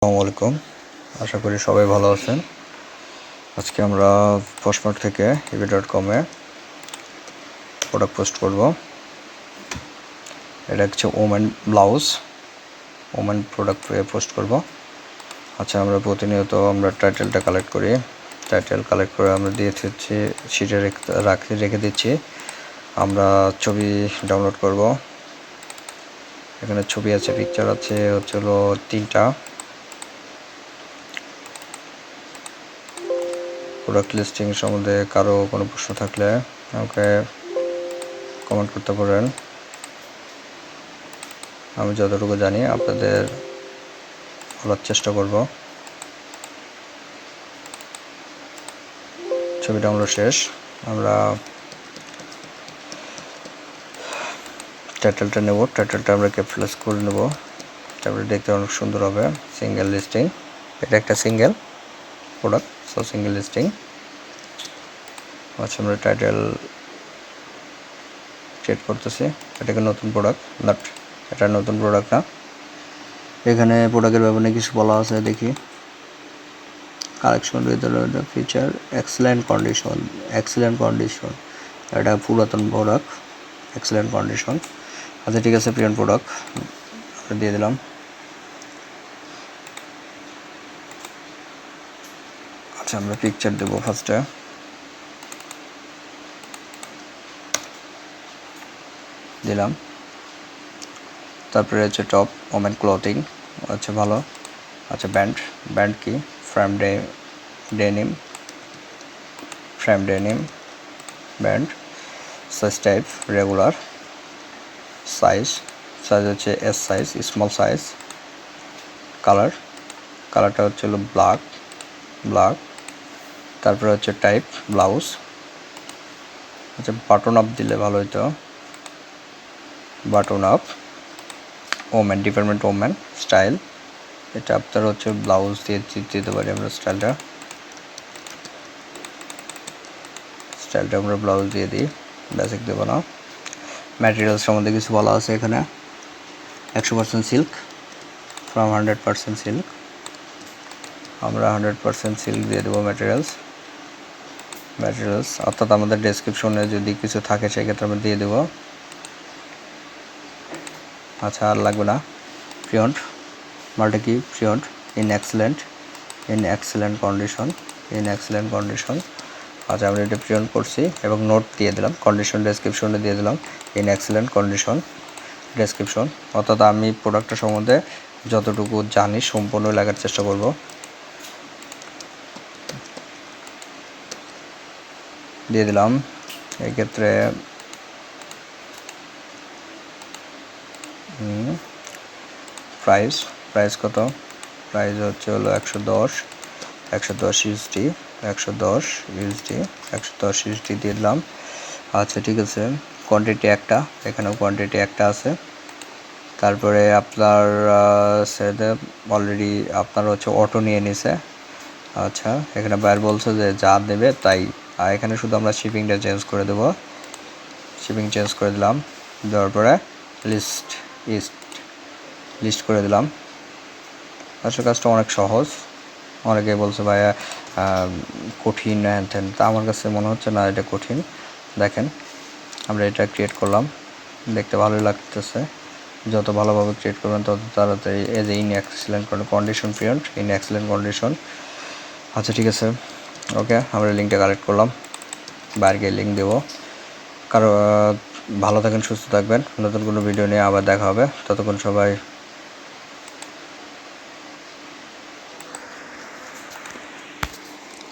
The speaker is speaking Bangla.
আসসালামু আলাইকুম। আশা করি সবাই ভালো আছেন। আজকে আমরা পোস্টমার্ট থেকে eBay.com-এ প্রোডাক্ট পোস্ট করব। এটা হচ্ছে women blouse, women product post করব। আচ্ছা, আমরা প্রতিনিয়ত টাইটেলটা কালেক্ট করি। টাইটেল কালেক্ট করে আমরা দিয়ে দিচ্ছি শিটে রেখে দিচ্ছি। আমরা ছবি ডাউনলোড করব। এখানে ছবি আছে, পিকচার আছে হলো 3টা। প্রোডাক্ট লিস্টিং সম্বন্ধে কারো কোনো প্রশ্ন থাকলে আমাকে কমেন্ট করতে পারেন। আমি যতটুকু জানি আপনাদের বলার চেষ্টা করব। ছবি ডাউনলোড শেষ। আমরা টাইটেলটা নেব। টাইটেলটা আমরা ক্যাপচার করে নেব। তারপরে দেখতে অনেক সুন্দর হবে। সিঙ্গেল লিস্টিং, এটা একটা single product, so single listing. আচ্ছা, আমরা টাইটেল ক্রিয়েট করতেছি। এটাকে নতুন প্রোডাক্ট, বাট এটা নতুন প্রোডাক্ট না। এখানে প্রোডাক্টের ব্যাপারে কিছু বলা আছে, দেখি। Collection with the feature excellent condition. এটা পুরাতন প্রোডাক্ট, এক্সেলেন্ট কন্ডিশন। আচ্ছা, ঠিক আছে, প্রিন্ট প্রোডাক্ট দিয়ে দিলাম। আচ্ছা, আমরা পিকচার দেবো ফার্স্টে। দিলাম। তারপরে হচ্ছে টপ ওমেন ক্লথিং, আচ্ছা ভালো। আচ্ছা, ব্যান্ড কি? Frame denim band. Size type regular. Size হচ্ছে এস সাইজ, স্মল সাইজ। কালারটা হচ্ছে হলো ব্ল্যাক। তারপরে হচ্ছে টাইপ ব্লাউজ। আচ্ছা, বাটন আপ দিলে ভালো হতো। Button up women, department women style. এটা আপনার হচ্ছে ব্লাউজ দিয়ে দিতে পারি আমরা। স্টাইলটা আমরা ব্লাউজ দিয়ে দিই, বেসিক দেবো না। ম্যাটেরিয়ালস সম্বন্ধে কিছু বলা আছে এখানে। 100% সিল্ক, ফ্রম 100% সিল্ক। আমরা 100% সিল্ক দিয়ে দেবো ম্যাটেরিয়ালস। অর্থাৎ আমাদের ডেসক্রিপশনে যদি কিছু থাকে সেক্ষেত্রে আমরা দিয়ে দেবো। আচ্ছা, আর লাগবে না। প্রিন্ট মালটা কি? Print in excellent condition. আচ্ছা, আমরা এটা প্রিন্ট করছি এবং নোট দিয়ে দিলাম, কন্ডিশন ডেসক্রিপশনে দিয়ে দিলাম ইন এক্সেলেন্ট কন্ডিশন ডেসক্রিপশন। অর্থাৎ আমি প্রোডাক্টটা সম্বন্ধে যতটুকু জানি সম্পূর্ণ লেখার চেষ্টা করব। দিয়ে দিলাম। এক্ষেত্রে প্রাইস কত? প্রাইস হচ্ছে হলো 110 ইউএসডি। 110 ইউএসডি দিয়ে দিলাম। আচ্ছা, ঠিক আছে। কোয়ান্টিটি একটা, এখানেও কোয়ান্টিটি একটা আছে। তারপরে আপনার সেটা অলরেডি আপনার হচ্ছে অটো নিয়ে নিছে। আচ্ছা, এখানে বাইরে বলছে যে যা দেবে তাই। আর এখানে শুধু আমরা শিপিংটা চেঞ্জ করে দেবো। শিপিং চেঞ্জ করে দিলাম। দেওয়ার পরে লিস্ট করে দিলাম। আসলে কাজটা অনেক সহজ। অনেকে বলছে ভাইয়া কঠিন হ্যান, তা আমার কাছে মনে হচ্ছে না এটা কঠিন। দেখেন, আমরা এটা ক্রিয়েট করলাম, দেখতে ভালোই লাগতেছে। যত ভালোভাবে ক্রিয়েট করবেন তত তাড়াতাড়ি। এই যে in excellent condition print, in excellent condition. আচ্ছা, ঠিক আছে, ওকে। আমরা লিঙ্কটা কালেক্ট করলাম, বাইরে লিঙ্ক দেবো। ভালো থাকেন, সুস্থ থাকবেন। নতুন কোনো ভিডিও নিয়ে আবার দেখা হবে। ততক্ষণ সবাই